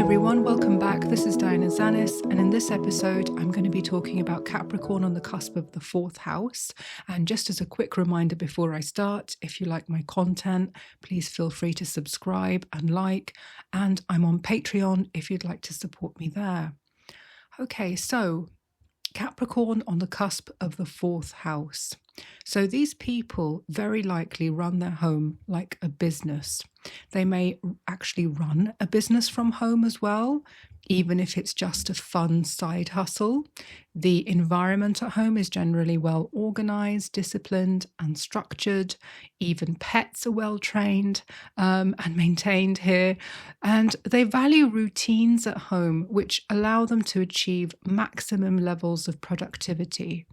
everyone, welcome back. This is Diana Zanis, and in this episode I'm going to be talking about Capricorn on the cusp of the 4th house. And just as a quick reminder before I start, if you like my content, please feel free to subscribe and like, and I'm on Patreon if you'd like to support me there. Okay, so Capricorn on the cusp of the 4th house. So these people very likely run their home like a business. They may actually run a business from home as well, even if it's just a fun side hustle. The environment at home is generally well organized, disciplined, and structured. Even pets are well trained and maintained here. And they value routines at home, which allow them to achieve maximum levels of productivity.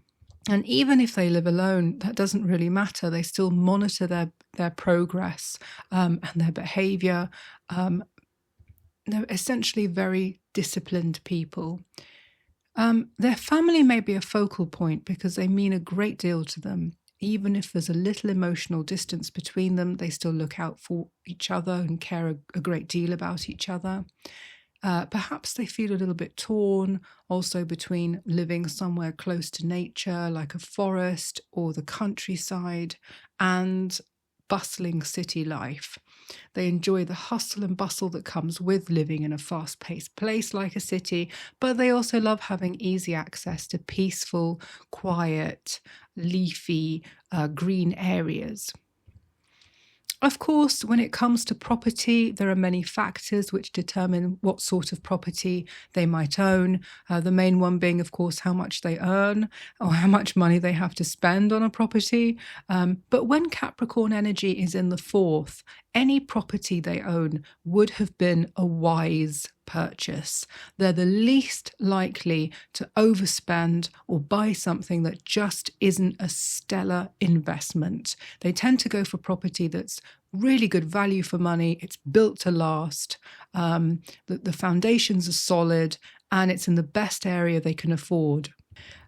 And even if they live alone, that doesn't really matter. They still monitor their progress and their behavior. They're essentially very disciplined people. Their family may be a focal point because they mean a great deal to them. Even if there's a little emotional distance between them, they still look out for each other and care a great deal about each other. Perhaps they feel a little bit torn also between living somewhere close to nature, like a forest or the countryside, and bustling city life. They enjoy the hustle and bustle that comes with living in a fast-paced place like a city, but they also love having easy access to peaceful, quiet, leafy, green areas. Of course, when it comes to property, there are many factors which determine what sort of property they might own. The main one being, of course, how much they earn or how much money they have to spend on a property. But when Capricorn energy is in the 4th, any property they own would have been a wise purchase. They're the least likely to overspend or buy something that just isn't a stellar investment. They tend to go for property that's really good value for money. It's built to last. The foundations are solid, and it's in the best area they can afford.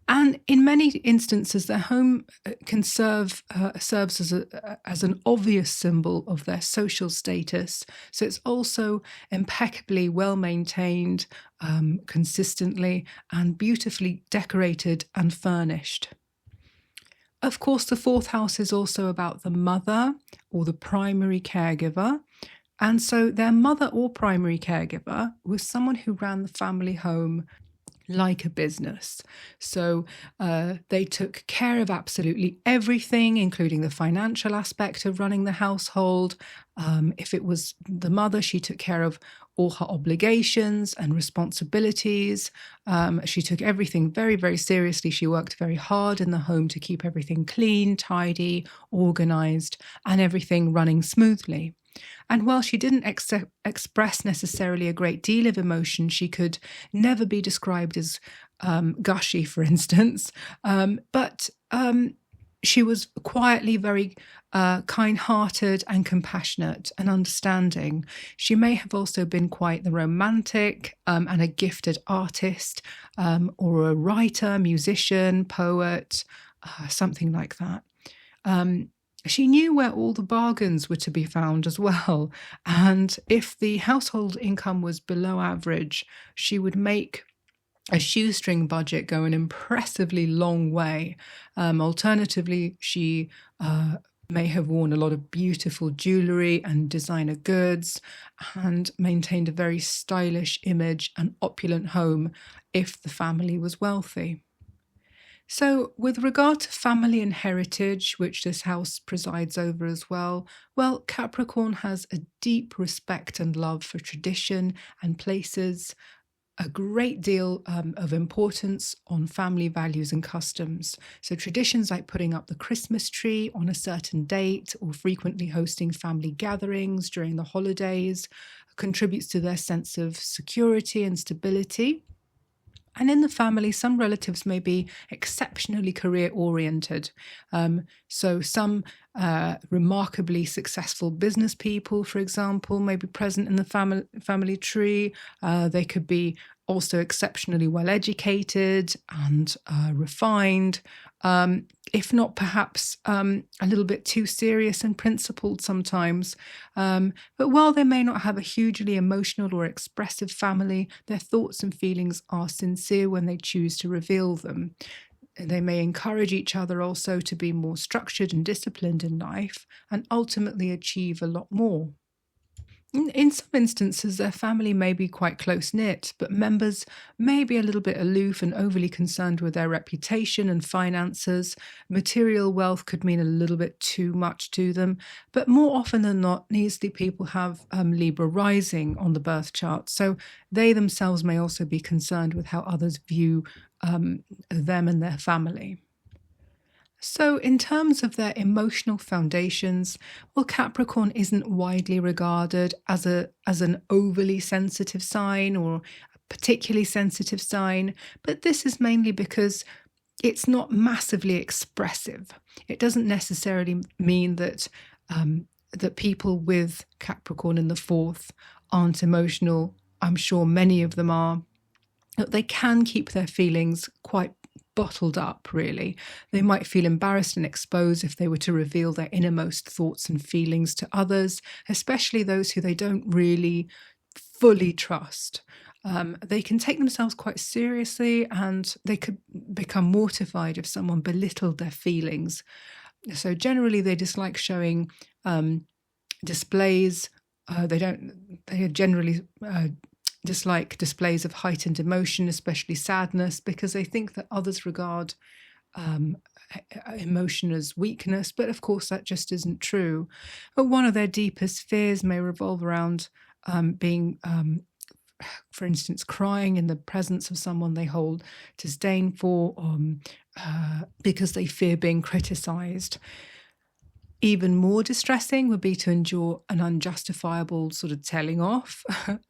And in many instances, their home can serves as an obvious symbol of their social status. So it's also impeccably well maintained, consistently, and beautifully decorated and furnished. Of course, the 4th house is also about the mother or the primary caregiver. And so their mother or primary caregiver was someone who ran the family home like a business. So they took care of absolutely everything, including the financial aspect of running the household. If it was the mother, she took care of all her obligations and responsibilities. She took everything very, very seriously. She worked very hard in the home to keep everything clean, tidy, organized, and everything running smoothly. And while she didn't express necessarily a great deal of emotion, she could never be described as gushy, for instance. But she was quietly very kind-hearted and compassionate and understanding. She may have also been quite the romantic and a gifted artist, or a writer, musician, poet, something like that. She knew where all the bargains were to be found as well. And if the household income was below average, she would make a shoestring budget go an impressively long way. Alternatively, she may have worn a lot of beautiful jewellery and designer goods and maintained a very stylish image and opulent home if the family was wealthy. So with regard to family and heritage, which this house presides over as well, Capricorn has a deep respect and love for tradition and places a great deal of importance on family values and customs. So traditions like putting up the Christmas tree on a certain date or frequently hosting family gatherings during the holidays contributes to their sense of security and stability. And in the family, some relatives may be exceptionally career-oriented. So some remarkably successful business people, for example, may be present in the family tree. They could be also exceptionally well-educated and refined. if not perhaps a little bit too serious and principled sometimes. But while they may not have a hugely emotional or expressive family, their thoughts and feelings are sincere when they choose to reveal them. They may encourage each other also to be more structured and disciplined in life and ultimately achieve a lot more. In some instances, their family may be quite close-knit, but members may be a little bit aloof and overly concerned with their reputation and finances. Material wealth could mean a little bit too much to them, but more often than not, these people have Libra rising on the birth chart, so they themselves may also be concerned with how others view them and their family. So in terms of their emotional foundations, well, Capricorn isn't widely regarded as an overly sensitive sign or a particularly sensitive sign, but this is mainly because it's not massively expressive. It doesn't necessarily mean that that people with Capricorn in the fourth aren't emotional. I'm sure many of them are. They can keep their feelings quite bottled up, really. They might feel embarrassed and exposed if they were to reveal their innermost thoughts and feelings to others, especially those who they don't really fully trust. They can take themselves quite seriously, and they could become mortified if someone belittled their feelings. So generally they dislike showing displays. They generally dislike displays of heightened emotion, especially sadness, because they think that others regard emotion as weakness, but of course that just isn't true. But one of their deepest fears may revolve around being, for instance, crying in the presence of someone they hold disdain for, because they fear being criticized. Even more distressing would be to endure an unjustifiable sort of telling off,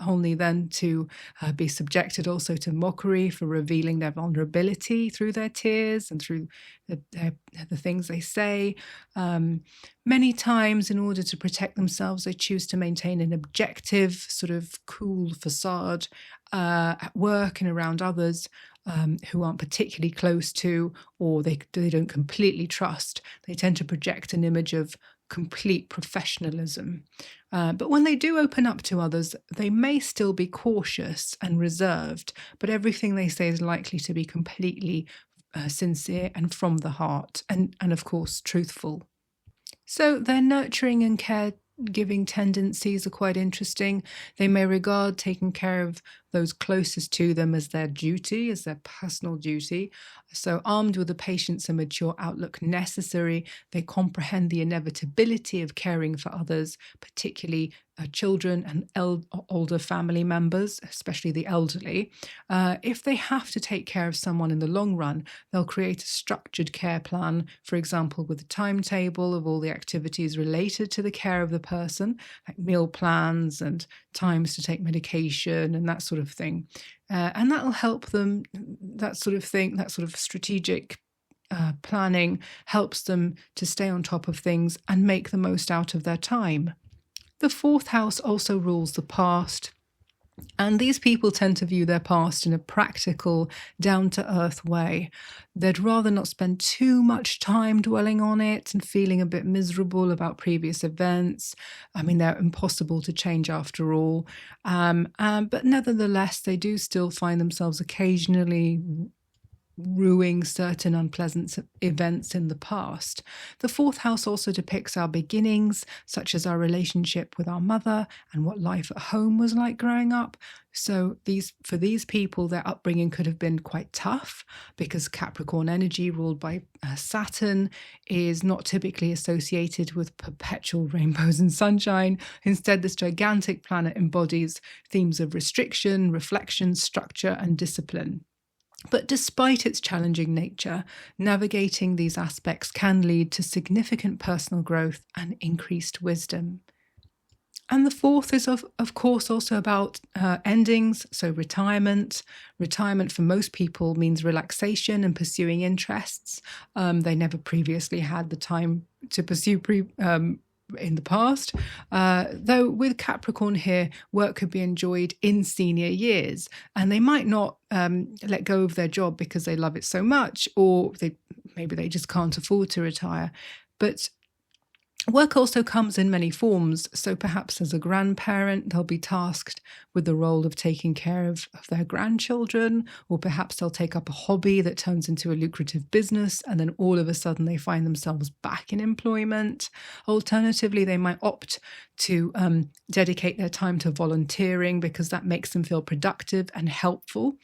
only then to be subjected also to mockery for revealing their vulnerability through their tears and through the things they say. Many times, in order to protect themselves, they choose to maintain an objective, sort of cool facade at work and around others, who aren't particularly close to, or they don't completely trust. They tend to project an image of complete professionalism. But when they do open up to others, they may still be cautious and reserved, but everything they say is likely to be completely sincere and from the heart, and of course, truthful. So their nurturing and caregiving tendencies are quite interesting. They may regard taking care of those closest to them as their duty, as their personal duty. So armed with the patience and mature outlook necessary, they comprehend the inevitability of caring for others, particularly children and older family members, especially the elderly. If they have to take care of someone in the long run, they'll create a structured care plan, for example, with a timetable of all the activities related to the care of the person, like meal plans and times to take medication and that sort of thing. And that'll help them, that sort of strategic planning helps them to stay on top of things and make the most out of their time. The fourth house also rules the past, and these people tend to view their past in a practical, down-to-earth way. They'd rather not spend too much time dwelling on it and feeling a bit miserable about previous events. I mean, they're impossible to change after all. But nevertheless, they do still find themselves occasionally ruining certain unpleasant events in the past. The fourth house also depicts our beginnings, such as our relationship with our mother and what life at home was like growing up. So for these people, their upbringing could have been quite tough, because Capricorn energy, ruled by Saturn, is not typically associated with perpetual rainbows and sunshine. Instead, this gigantic planet embodies themes of restriction, reflection, structure, and discipline. But despite its challenging nature, navigating these aspects can lead to significant personal growth and increased wisdom. And the fourth is, of course, also about endings, so retirement. Retirement for most people means relaxation and pursuing interests they never previously had the time to pursue in the past. Though with Capricorn here, work could be enjoyed in senior years, and they might not let go of their job because they love it so much, or they maybe they just can't afford to retire. But work also comes in many forms. So perhaps as a grandparent, they'll be tasked with the role of taking care of their grandchildren, or perhaps they'll take up a hobby that turns into a lucrative business, and then all of a sudden they find themselves back in employment. Alternatively, they might opt to dedicate their time to volunteering because that makes them feel productive and helpful.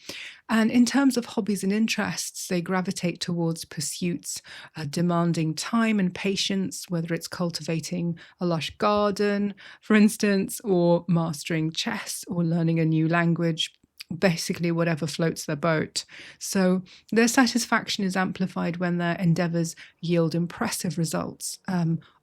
And in terms of hobbies and interests, they gravitate towards pursuits demanding time and patience, whether it's cultivating a lush garden, for instance, or mastering chess or learning a new language, basically whatever floats their boat. So their satisfaction is amplified when their endeavors yield impressive results,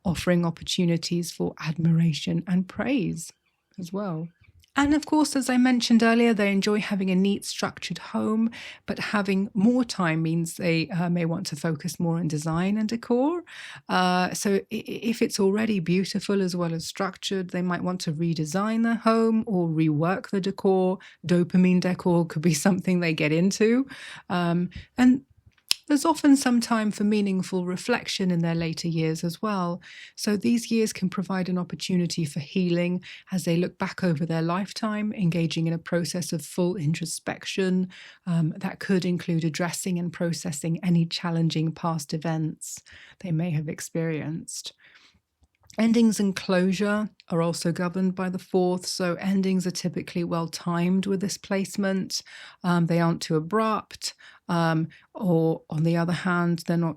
offering opportunities for admiration and praise as well. And of course, as I mentioned earlier, they enjoy having a neat, structured home, but having more time means they may want to focus more on design and decor. So if it's already beautiful as well as structured, they might want to redesign their home or rework the decor. Dopamine decor could be something they get into. And there's often some time for meaningful reflection in their later years as well. So these years can provide an opportunity for healing as they look back over their lifetime, engaging in a process of full introspection that could include addressing and processing any challenging past events they may have experienced. Endings and closure are also governed by the fourth, so endings are typically well timed with this placement. They aren't too abrupt, or on the other hand, they're not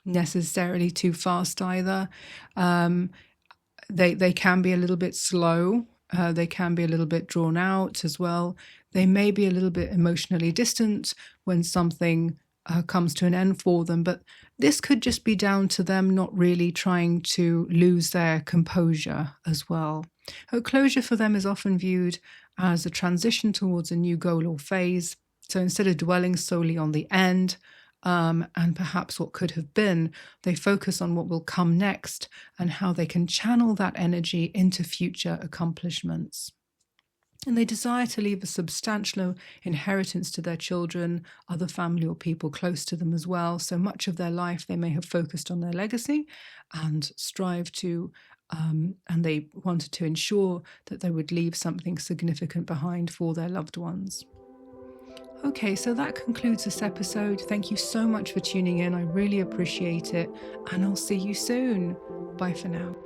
necessarily too fast either. They can be a little bit slow. They can be a little bit drawn out as well. They may be a little bit emotionally distant when something comes to an end for them, but this could just be down to them not really trying to lose their composure as well. Closure for them is often viewed as a transition towards a new goal or phase. So instead of dwelling solely on the end and perhaps what could have been, they focus on what will come next and how they can channel that energy into future accomplishments. And they desire to leave a substantial inheritance to their children, other family or people close to them as well. So much of their life they may have focused on their legacy and strive to, and they wanted to ensure that they would leave something significant behind for their loved ones. Okay, so that concludes this episode. Thank you so much for tuning in. I really appreciate it. And I'll see you soon. Bye for now.